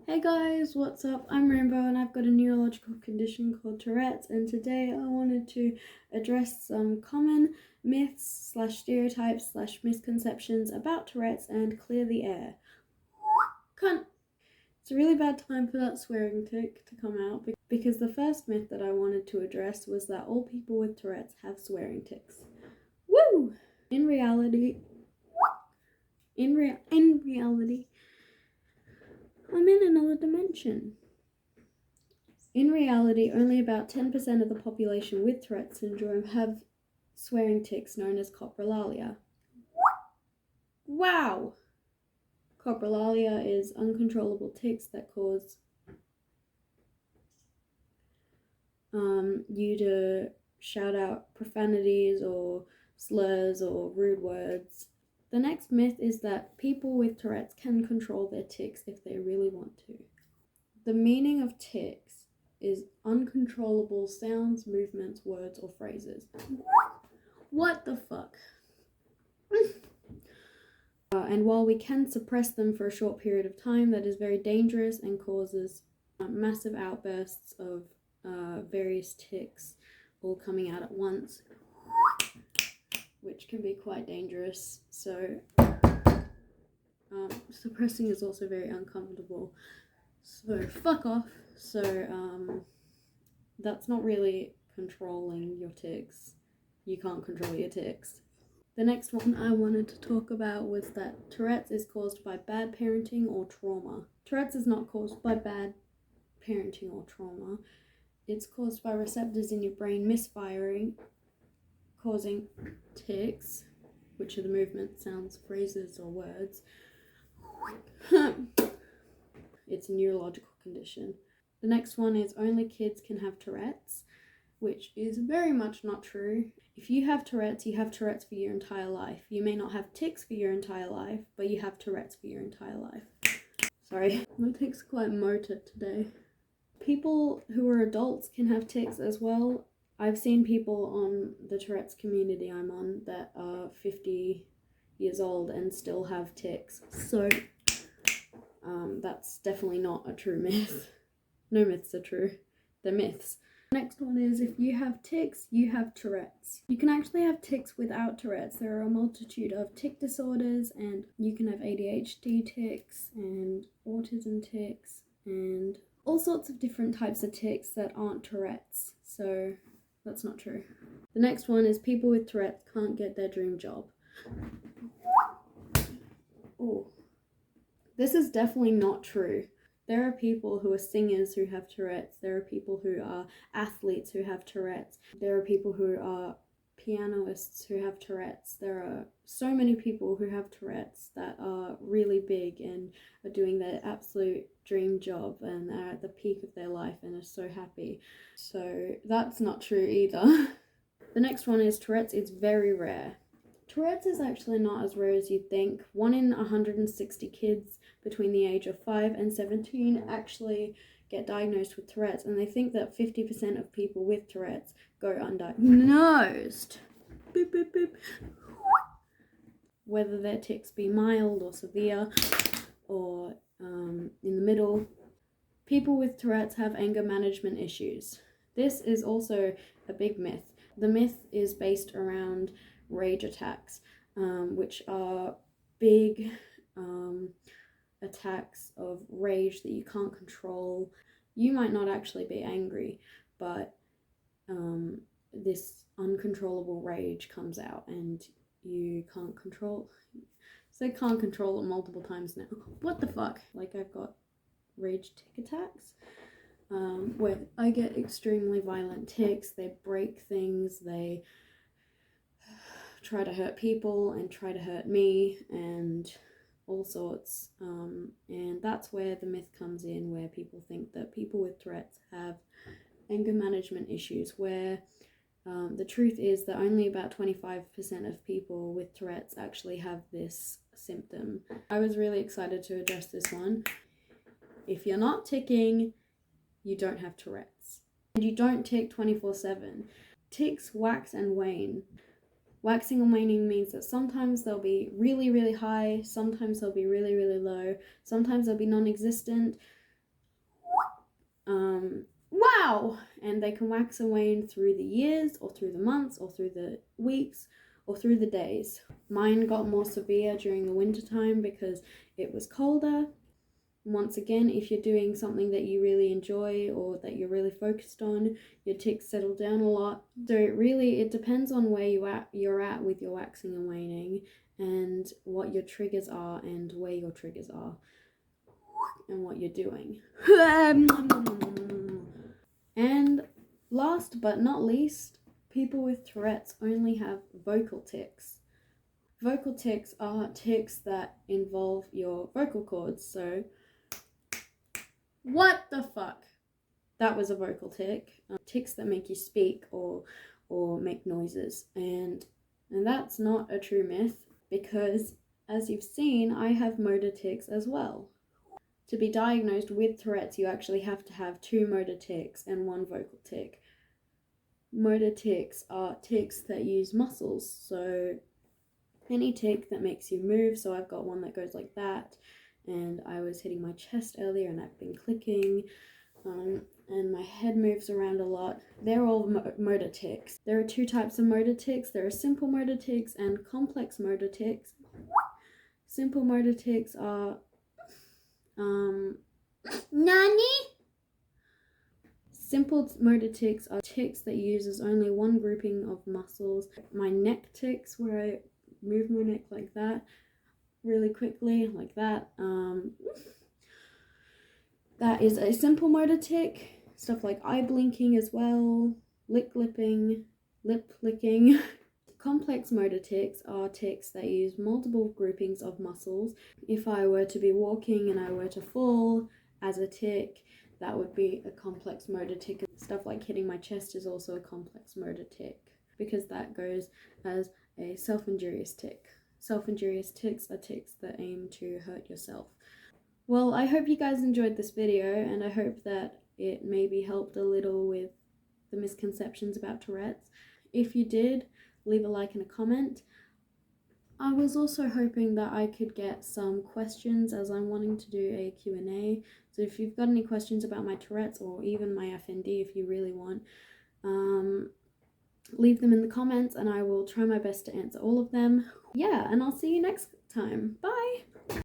Hey guys, what's up? I'm Rainbow and I've got a neurological condition called Tourette's, and today I wanted to address some common myths / stereotypes / misconceptions about Tourette's and clear the air. Cunt! It's a really bad time for that swearing tic to come out because the first myth that I wanted to address was that all people with Tourette's have swearing tics. Woo! In reality, I'm in another dimension. In reality, only about 10% of the population with Tourettes Syndrome have swearing tics known as coprolalia. Wow! Coprolalia is uncontrollable tics that cause you to shout out profanities or slurs or rude words. The next myth is that people with Tourette's can control their tics if they really want to. The meaning of tics is uncontrollable sounds, movements, words, or phrases. What the fuck? And while we can suppress them for a short period of time, that is very dangerous and causes massive outbursts of various tics all coming out at once, which can be quite dangerous. So suppressing is also very uncomfortable. So fuck off. So that's not really controlling your tics. You can't control your tics. The next one I wanted to talk about was that Tourette's is caused by bad parenting or trauma. Tourette's is not caused by bad parenting or trauma. It's caused by receptors in your brain misfiring, causing tics, which are the movement, sounds, phrases, or words. It's a neurological condition. The next one is only kids can have Tourette's, which is very much not true. If you have Tourette's, you have Tourette's for your entire life. You may not have tics for your entire life, but you have Tourette's for your entire life. Sorry, my tics are quite motor today. People who are adults can have tics as well. I've seen people on the Tourette's community I'm on that are 50 years old and still have tics. So that's definitely not a true myth. No myths are true. They're myths. Next one is if you have tics, you have Tourette's. You can actually have tics without Tourette's. There are a multitude of tic disorders, and you can have ADHD tics and autism tics and all sorts of different types of tics that aren't Tourette's. So that's not true. The next one is people with Tourette's can't get their dream job. Oh, this is definitely not true. There are people who are singers who have Tourette's. There are people who are athletes who have Tourette's. There are people who are pianists who have Tourette's. There are so many people who have Tourette's that are really big and are doing their absolute dream job and are at the peak of their life and are so happy. So that's not true either. The next one is Tourette's is very rare. Tourette's is actually not as rare as you'd think. 1 in 160 kids between the age of 5 and 17 actually get diagnosed with Tourette's, and they think that 50% of people with Tourette's go undiagnosed. Boop, boop, boop. Whether their tics be mild or severe or in the middle. People with Tourette's have anger management issues. This is also a big myth. The myth is based around rage attacks, which are big attacks of rage that you can't control. You might not actually be angry, but this uncontrollable rage comes out and you can't control. So I can't control it multiple times now. What the fuck? Like, I've got rage tic attacks where I get extremely violent tics. They break things, they try to hurt people and try to hurt me and all sorts. And that's where the myth comes in, where people think that people with Tourette's have anger management issues, where the truth is that only about 25% of people with Tourette's actually have this symptom. I was really excited to address this one. If you're not ticking, you don't have Tourette's. And you don't tic 24/7. Tics wax and wane. Waxing and waning means that sometimes they'll be really, really high, sometimes they'll be really, really low, sometimes they'll be non-existent, Wow! And they can wax and wane through the years, or through the months, or through the weeks, or through the days. Mine got more severe during the winter time because it was colder. Once again, if you're doing something that you really enjoy or that you're really focused on, your tics settle down a lot. So it depends on where you're at with your waxing and waning, and what your triggers are, and where your triggers are, and what you're doing. And last but not least, people with Tourette's only have vocal tics. Vocal tics are tics that involve your vocal cords. So, what the fuck? That was a vocal tic. Tics that make you speak or make noises. And that's not a true myth, because as you've seen, I have motor tics as well. To be diagnosed with Tourette's, you actually have to have 2 motor tics and 1 vocal tic. Motor tics are tics that use muscles, so any tic that makes you move. So I've got one that goes like that, and I was hitting my chest earlier and I've been clicking, and my head moves around a lot. They're all motor tics. There are 2 types of motor tics. There are simple motor tics and complex motor tics. Simple motor tics are Nani? Simple motor tics are tics that uses only one grouping of muscles. My neck tics, where I move my neck like that, really quickly, like that. That is a simple motor tic. Stuff like eye blinking as well, lip licking. Complex motor tics are tics that use multiple groupings of muscles. If I were to be walking and I were to fall as a tic, that would be a complex motor tic. Stuff like hitting my chest is also a complex motor tic, because that goes as a self-injurious tic. Self-injurious tics are tics that aim to hurt yourself. Well, I hope you guys enjoyed this video, and I hope that it maybe helped a little with the misconceptions about Tourette's. If you did, leave a like and a comment. I was also hoping that I could get some questions, as I'm wanting to do a Q&A. So if you've got any questions about my Tourette's, or even my FND if you really want, leave them in the comments and I will try my best to answer all of them. Yeah, and I'll see you next time. Bye!